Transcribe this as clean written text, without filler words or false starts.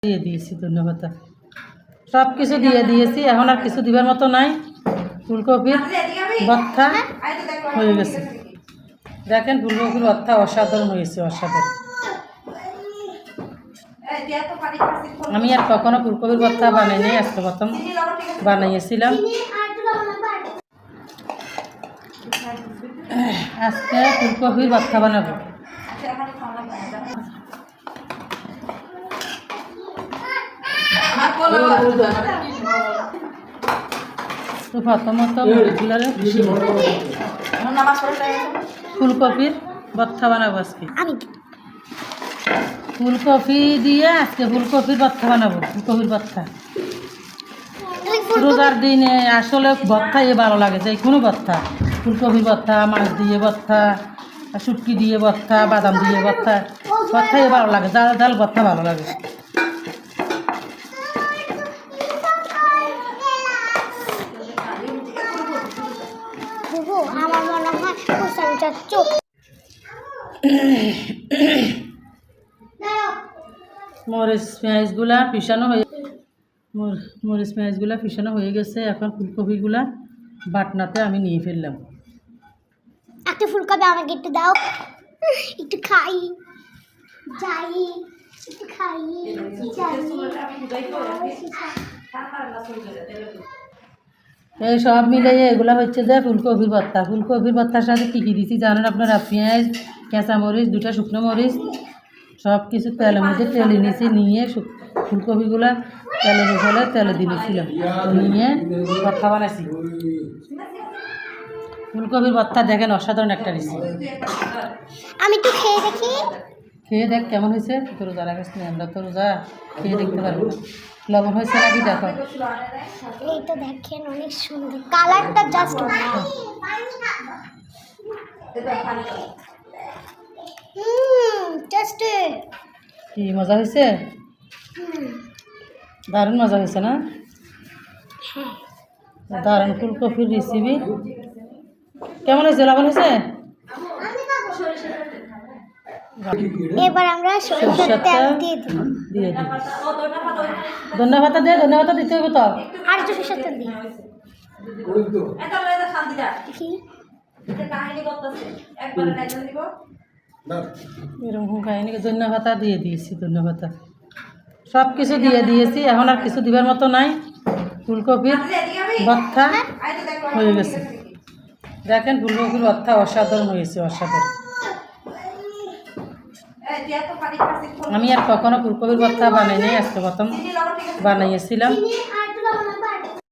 দিয়ে দিয়েছি ধন্যবাদ। সব কিছু দিয়ে দিয়েছি, এখন আর কিছু দিবার মতো নাই। ফুলকপির ভর্তা হয়ে গেছে। দেখেন ফুলকপির ভর্তা অসাধারণ হয়েছে, অসাধারণ। আমি আর কখনো ফুলকপির ভর্তা বানাইনি, আজকে প্রথম বানাইয়েছিলাম। আজকে ফুলকপির ভর্তা বানাবো। তো প্রথমত মরিচগুলো ফুলকপির ভর্তা বানাবো আজকে। ফুলকপি দিয়ে আজকে ফুলকপির ভর্তা বানাবো। ফুলকপির ভর্তা রোজার দিনে আসলে ভর্তাই ভালো লাগে, যে কোনো ভর্তা, ফুলকপির ভর্তা, মাছ দিয়ে ভর্তা, শুটকি দিয়ে ভর্তা, বাদাম দিয়ে ভর্তা, ভর্তাই ভালো লাগে, ডাল ডাল ভর্তা ভালো লাগে। মরিচ পেঁয়াজগুলা পিষানো হয়ে মরিচ পেঁয়াজগুলা পিষানো হয়ে গেছে। এখন ফুলকপিগুলা বাটনাতে আমি নিয়ে ফেললাম। একটা ফুলকপি আমাকে একটু দাও, একটু খাই যাই, একটু খাই এই সব মিলিয়ে এগুলা হচ্ছে যে ফুলকপির ভর্তা। ফুলকপির ভর্তার সাথে কী কী দিচ্ছি জানেন আপনারা? পেঁয়াজ, কাঁচামরিচ, 2টা শুকনো মরিচ, সব কিছু তেলের মধ্যে তেলে নিয়েছি, নিয়ে ফুলকপিগুলা তেলের উপরে তেলে দিয়েছিলাম, নিয়ে ভর্তা বানাইছি। ফুলকপির ভর্তা দেখেন অসাধারণ একটা রেসিপি। আমি একটু খেয়ে দেখি। খেয়ে দেখ কেমন হয়েছে। তো রোজা রাখিস না, আমরা তো রোজা, খেয়ে দেখতে পারবো না লবণ হয়েছে নাকি দেখো। এই তো দেখেন অনেক সুন্দর কালারটা, জাস্ট কি মজা হয়েছে, দারুণ মজা হয়েছে না? দারুণ ফুলকপির রেসিপি। কেমন হয়েছে, লবণ হয়েছে? এবার আমরা সরষের তেল দিয়ে দিই। দিয়ে দিই ধন্যবাদ দিয়ে, ধন্যবাদ দিতে হবে তো। আর একটু সরষের তেল দিই। কি এরকম খাইনি, ধন্যবাদ দিয়ে দিয়েছি। ধন্যবাদ সব কিছু দিয়ে দিয়েছি, এখন আর কিছু দিবার মতো নাই। ফুলকপির ভর্তা হয়ে গেছে। দেখেন ফুলকপির ভর্তা অসাধারণ হয়েছে, অসাধারণ। আমি আর কখনো ফুলকপির ভর্তা বানাইনি, আজকে প্রথম বানাইয়েছিলাম।